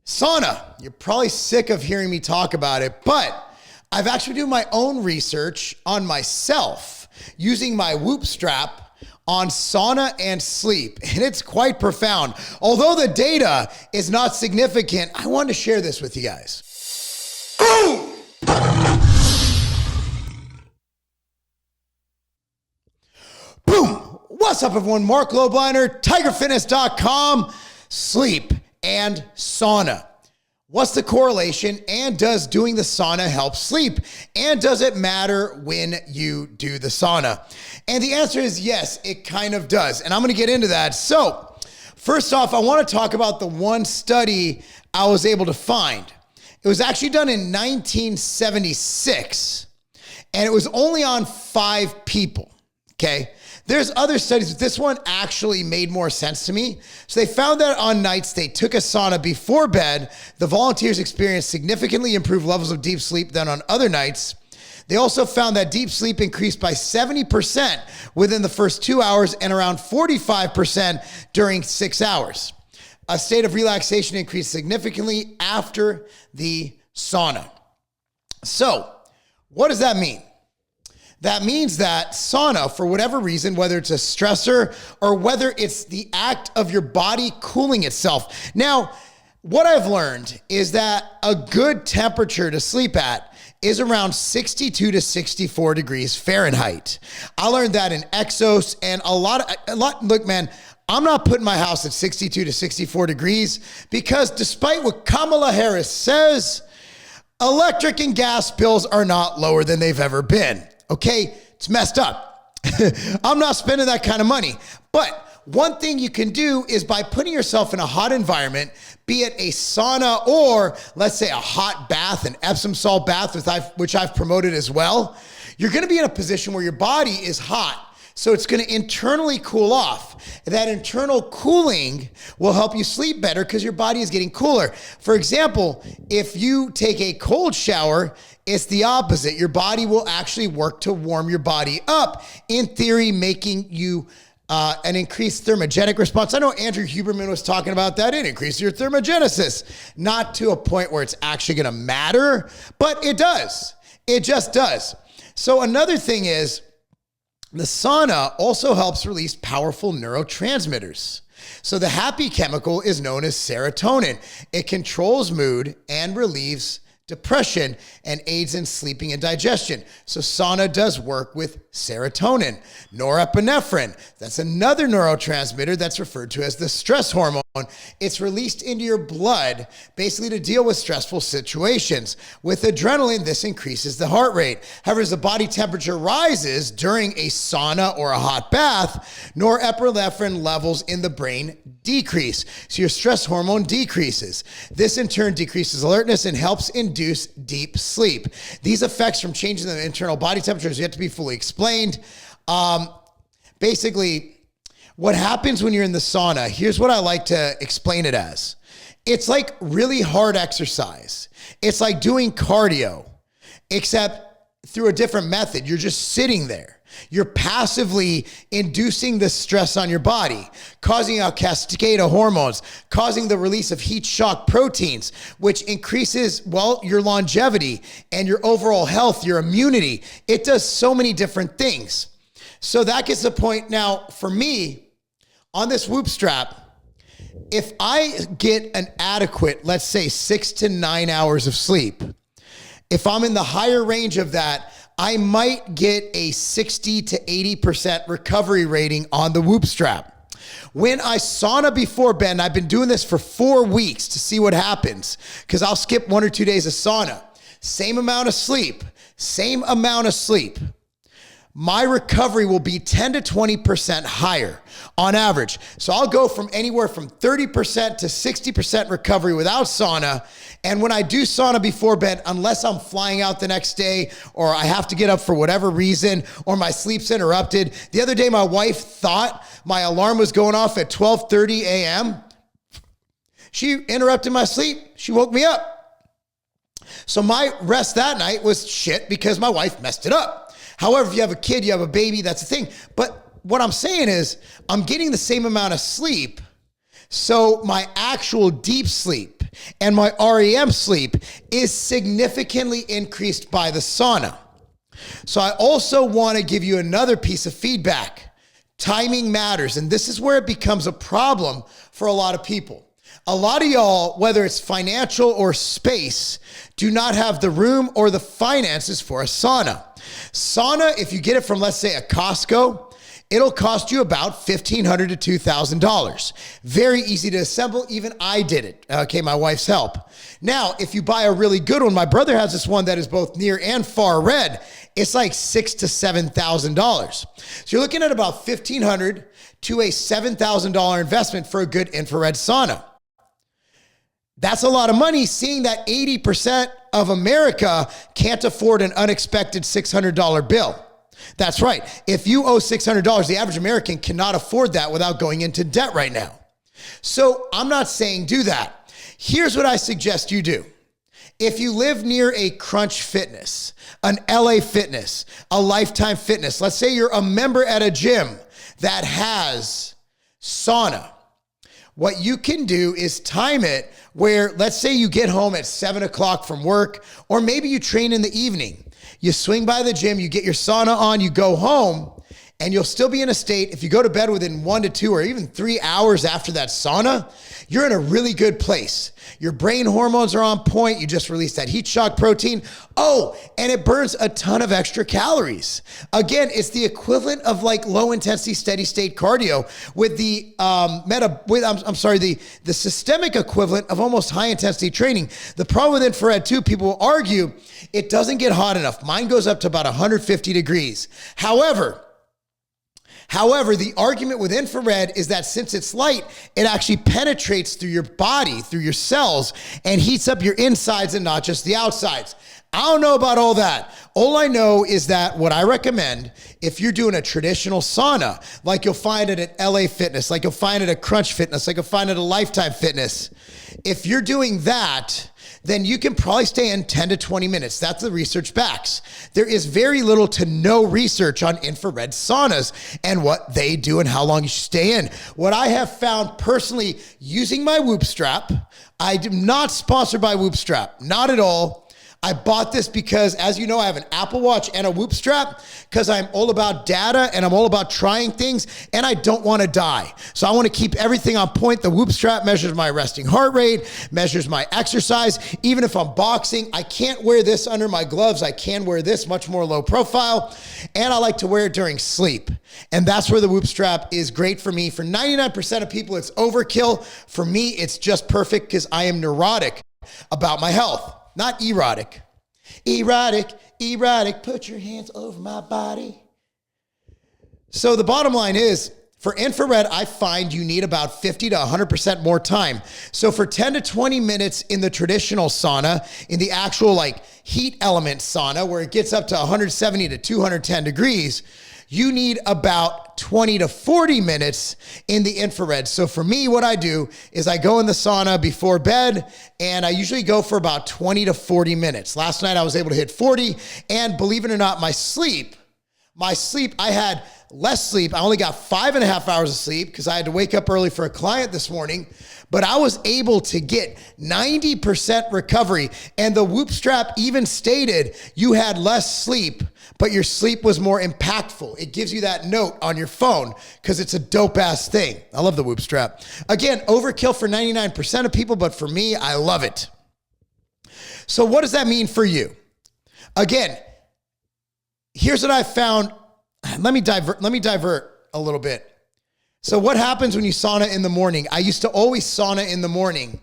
Sauna. You're probably sick of hearing me talk about it, but I've actually done my own research on myself using my Whoop strap on sauna and sleep, and it's quite profound. Although the data is not significant, I wanted to share this with you guys. Boom! Boom! What's up, everyone? Marc Lobliner, tigerfitness.com, sleep and sauna. What's the correlation, and does doing the sauna help sleep? And does it matter when you do the sauna? And the answer is yes, it kind of does. And I'm going to get into that. So first off, I want to talk about the one study I was able to find. It was actually done in 1976, and it was only on 5 people, okay? There's other studies, but this one actually made more sense to me. So they found that on nights they took a sauna before bed, the volunteers experienced significantly improved levels of deep sleep than on other nights. They also found that deep sleep increased by 70% within the first 2 hours and around 45% during 6 hours. A state of relaxation increased significantly after the sauna. So what does that mean? That means that sauna, for whatever reason, whether it's a stressor or whether it's the act of your body cooling itself. Now, what I've learned is that a good temperature to sleep at is around 62 to 64 degrees Fahrenheit. I learned that in Exos and a lot. Look, man, I'm not putting my house at 62 to 64 degrees because despite what Kamala Harris says, electric and gas bills are not lower than they've ever been. Okay, it's messed up. I'm not spending that kind of money. But one thing you can do is by putting yourself in a hot environment, be it a sauna or let's say a hot bath, an Epsom salt bath, which I've promoted as well, you're going to be in a position where your body is hot. So it's going to internally cool off. That internal cooling will help you sleep better because your body is getting cooler. For example, if you take a cold shower, it's the opposite. Your body will actually work to warm your body up, in theory, making you an increased thermogenic response. I know Andrew Huberman was talking about that. It increases your thermogenesis. Not to a point where it's actually going to matter, but it does. It just does. So another thing is, the sauna also helps release powerful neurotransmitters. So the happy chemical is known as serotonin. It controls mood and relieves depression and aids in sleeping and digestion. So sauna does work with serotonin. Norepinephrine, that's another neurotransmitter that's referred to as the stress hormone. It's released into your blood basically to deal with stressful situations. With adrenaline, this increases the heart rate. However, as the body temperature rises during a sauna or a hot bath, norepinephrine levels in the brain decrease. So your stress hormone decreases. This in turn decreases alertness and helps induce deep sleep. These effects from changing the internal body temperature is yet to be fully explained. Basically, what happens when you're in the sauna, here's what I like to explain it as. It's like really hard exercise. It's like doing cardio, except through a different method. You're just sitting there. You're passively inducing the stress on your body, causing a cascade of hormones, causing the release of heat shock proteins, which increases, well, your longevity and your overall health, your immunity. It does so many different things. So that gets the point. Now, for me, on this Whoop strap, if I get an adequate, let's say 6 to 9 hours of sleep, if I'm in the higher range of that, I might get a 60 to 80% recovery rating on the Whoop strap. When I sauna before bed, and I've been doing this for 4 weeks to see what happens, because I'll skip 1 or 2 days of sauna, same amount of sleep, my recovery will be 10 to 20% higher on average. So I'll go from anywhere from 30% to 60% recovery without sauna. And when I do sauna before bed, unless I'm flying out the next day or I have to get up for whatever reason or my sleep's interrupted. The other day, my wife thought my alarm was going off at 12:30 a.m. She interrupted my sleep. She woke me up. So my rest that night was shit because my wife messed it up. However, if you have a kid, you have a baby, that's the thing. But what I'm saying is I'm getting the same amount of sleep So my actual deep sleep and my REM sleep is significantly increased by the sauna. So I also want to give you another piece of feedback. Timing matters, and this is where it becomes a problem for a lot of people. A lot of y'all, whether it's financial or space, do not have the room or the finances for a sauna. Sauna, if you get it from, let's say, a Costco, it'll cost you about $1,500 to $2,000. Very easy to assemble. Even I did it. Okay, my wife's help. Now, if you buy a really good one, my brother has this one that is both near and far red. It's like $6,000 to $7,000. So you're looking at about $1,500 to a $7,000 investment for a good infrared sauna. That's a lot of money, seeing that 80% of America can't afford an unexpected $600 bill. That's right. If you owe $600, the average American cannot afford that without going into debt right now. So I'm not saying do that. Here's what I suggest you do. If you live near a Crunch Fitness, an LA Fitness, a Lifetime Fitness, let's say you're a member at a gym that has sauna, what you can do is time it where, let's say you get home at 7 o'clock from work, or maybe you train in the evening. You swing by the gym, you get your sauna on, you go home, and you'll still be in a state. If you go to bed within 1 to 2 or even 3 hours after that sauna, you're in a really good place. Your brain hormones are on point. You just released that heat shock protein. Oh, and it burns a ton of extra calories. Again, it's the equivalent of like low intensity, steady state cardio with the the systemic equivalent of almost high intensity training. The problem with infrared too, people will argue it doesn't get hot enough. Mine goes up to about 150 degrees. However, the argument with infrared is that since it's light, it actually penetrates through your body, through your cells, and heats up your insides and not just the outsides. I don't know about all that. All I know is that what I recommend, if you're doing a traditional sauna, like you'll find it at LA Fitness, like you'll find it at Crunch Fitness, like you'll find it at Lifetime Fitness, if you're doing that, then you can probably stay in 10 to 20 minutes. That's the research backs. There is very little to no research on infrared saunas and what they do and how long you should stay in. What I have found personally using my Whoop strap, I am not sponsored by Whoop strap, not at all. I bought this because, as you know, I have an Apple Watch and a Whoop strap because I'm all about data and I'm all about trying things and I don't want to die. So I want to keep everything on point. The Whoop strap measures my resting heart rate, measures my exercise. Even if I'm boxing, I can't wear this under my gloves. I can wear this much more low profile, and I like to wear it during sleep. And that's where the Whoop strap is great for me. For 99% of people, it's overkill. For me, it's just perfect because I am neurotic about my health. Not erotic. Erotic, put your hands over my body. So the bottom line is, for infrared, I find you need about 50 to 100% more time. So for 10 to 20 minutes in the traditional sauna, in the actual like heat element sauna, where it gets up to 170 to 210 degrees, you need about 20 to 40 minutes in the infrared. So for me, what I do is I go in the sauna before bed and I usually go for about 20 to 40 minutes. Last night I was able to hit 40, and believe it or not, my sleep, I had less sleep. I only got 5.5 hours of sleep because I had to wake up early for a client this morning, but I was able to get 90% recovery. And the Whoop strap even stated you had less sleep, but your sleep was more impactful. It gives you that note on your phone because it's a dope ass thing. I love the Whoop strap. Again, overkill for 99% of people, but for me, I love it. So what does that mean for you? Again, here's what I found. Let me divert a little bit. So what happens when you sauna in the morning? I used to always sauna in the morning,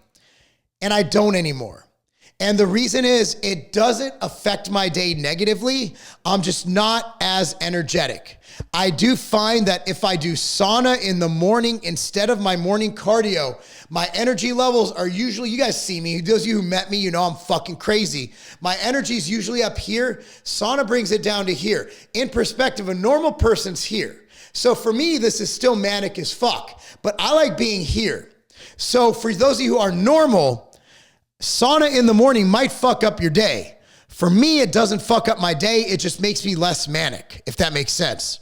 and I don't anymore. And the reason is it doesn't affect my day negatively. I'm just not as energetic. I do find that if I do sauna in the morning instead of my morning cardio, my energy levels are usually, you guys see me, those of you who met me, you know I'm fucking crazy. My energy is usually up here. Sauna brings it down to here. In perspective, a normal person's here. So for me, this is still manic as fuck, but I like being here. So for those of you who are normal, sauna in the morning might fuck up your day. For me, it doesn't fuck up my day. It just makes me less manic, if that makes sense.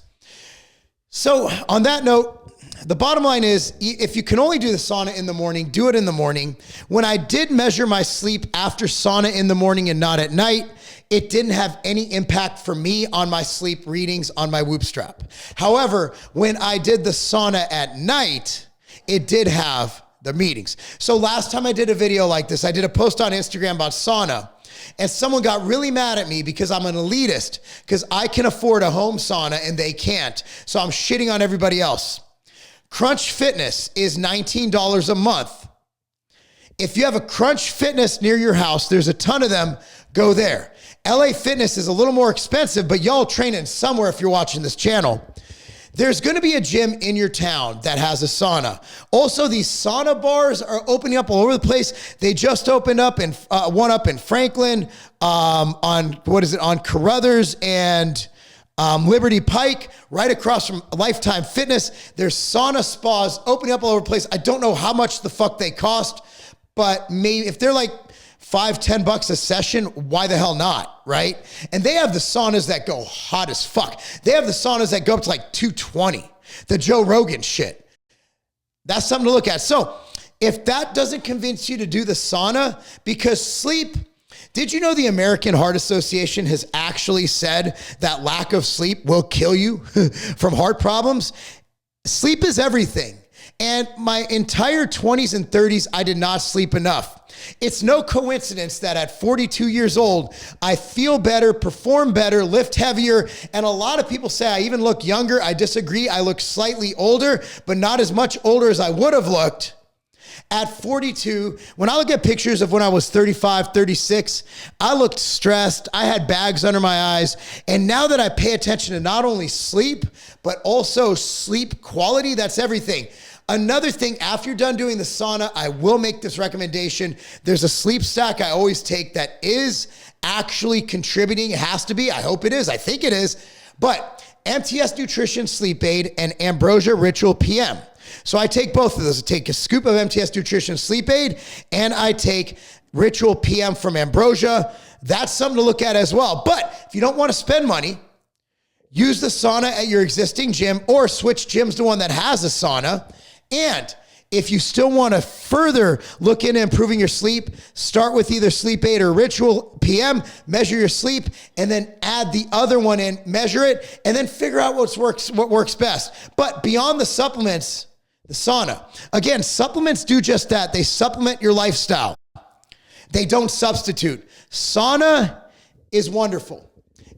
So on that note, the bottom line is, if you can only do the sauna in the morning, do it in the morning. When I did measure my sleep after sauna in the morning and not at night, it didn't have any impact for me on my sleep readings on my Whoop strap. However, when I did the sauna at night, it did have the meetings. So last time I did a video like this, I did a post on Instagram about sauna, and someone got really mad at me because I'm an elitist, because I can afford a home sauna and they can't. So I'm shitting on everybody else. Crunch Fitness is $19 a month. If you have a Crunch Fitness near your house, there's a ton of them, go there. LA Fitness is a little more expensive, but y'all training somewhere if you're watching this channel. There's gonna be a gym in your town that has a sauna. Also, these sauna bars are opening up all over the place. They just opened up in one up in Franklin, on Carruthers and Liberty Pike, right across from Lifetime Fitness. There's sauna spas opening up all over the place. I don't know how much the fuck they cost, but maybe if they're like $5-10 a session, why the hell not, right? And they have the saunas that go hot as fuck. They have the saunas that go up to like 220, the Joe Rogan shit. That's something to look at. So if that doesn't convince you to do the sauna, because sleep, did you know the American Heart Association has actually said that lack of sleep will kill you from heart problems? Sleep is everything. And my entire 20s and 30s, I did not sleep enough. It's no coincidence that at 42 years old, I feel better, perform better, lift heavier, and a lot of people say I even look younger. I disagree. I look slightly older, but not as much older as I would have looked. At 42, when I look at pictures of when I was 35, 36, I looked stressed. I had bags under my eyes. And now that I pay attention to not only sleep, but also sleep quality, that's everything. Another thing, after you're done doing the sauna, I will make this recommendation. There's a sleep stack I always take that is actually contributing. It has to be. I hope it is. I think it is. But MTS Nutrition Sleep Aid and Ambrosia Ritual PM. So I take both of those. I take a scoop of MTS Nutrition Sleep Aid and I take Ritual PM from Ambrosia. That's something to look at as well. But if you don't want to spend money, use the sauna at your existing gym or switch gyms to one that has a sauna. And if you still want to further look into improving your sleep, start with either Sleep Aid or Ritual PM, measure your sleep, and then add the other one in, measure it, and then figure out what works best. But beyond the supplements, the sauna. Again, supplements do just that. They supplement your lifestyle. They don't substitute. Sauna is wonderful.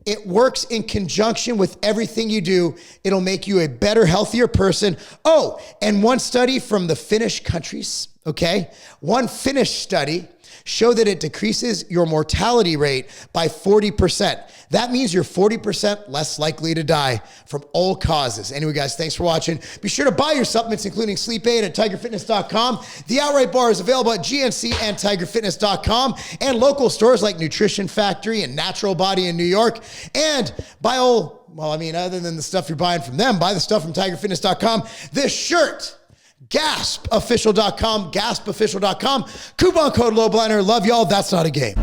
It works in conjunction with everything you do. It'll make you a better, healthier person. Oh, and one study from the Finnish countries, okay? One Finnish study showed that it decreases your mortality rate by 40%. That means you're 40% less likely to die from all causes. Anyway, guys, thanks for watching. Be sure to buy your supplements, including Sleep Aid at tigerfitness.com. The Outright Bar is available at GNC and tigerfitness.com and local stores like Nutrition Factory and Natural Body in New York. And buy all, well, I mean, other than the stuff you're buying from them, buy the stuff from tigerfitness.com. This shirt, gaspofficial.com, gaspofficial.com, coupon code Lobliner. Love y'all. That's not a game.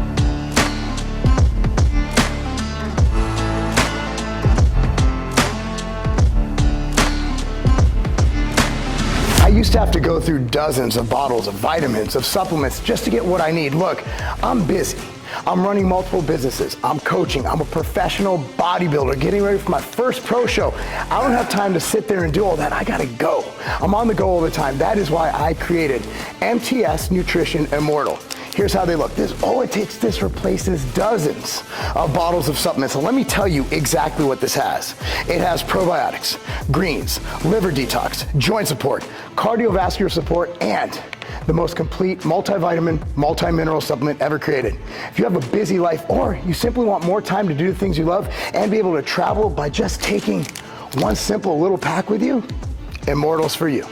I used to have to go through dozens of bottles of vitamins, of supplements, just to get what I need. Look, I'm busy. I'm running multiple businesses. I'm coaching. I'm a professional bodybuilder getting ready for my first pro show. I don't have time to sit there and do all that. I gotta go. I'm on the go all the time. That is why I created MTS Nutrition Immortal. Here's how they look. This replaces dozens of bottles of supplements. And let me tell you exactly what this has. It has probiotics, greens, liver detox, joint support, cardiovascular support, and the most complete multivitamin, multi-mineral supplement ever created. If you have a busy life or you simply want more time to do the things you love and be able to travel by just taking one simple little pack with you, Immortal's for you.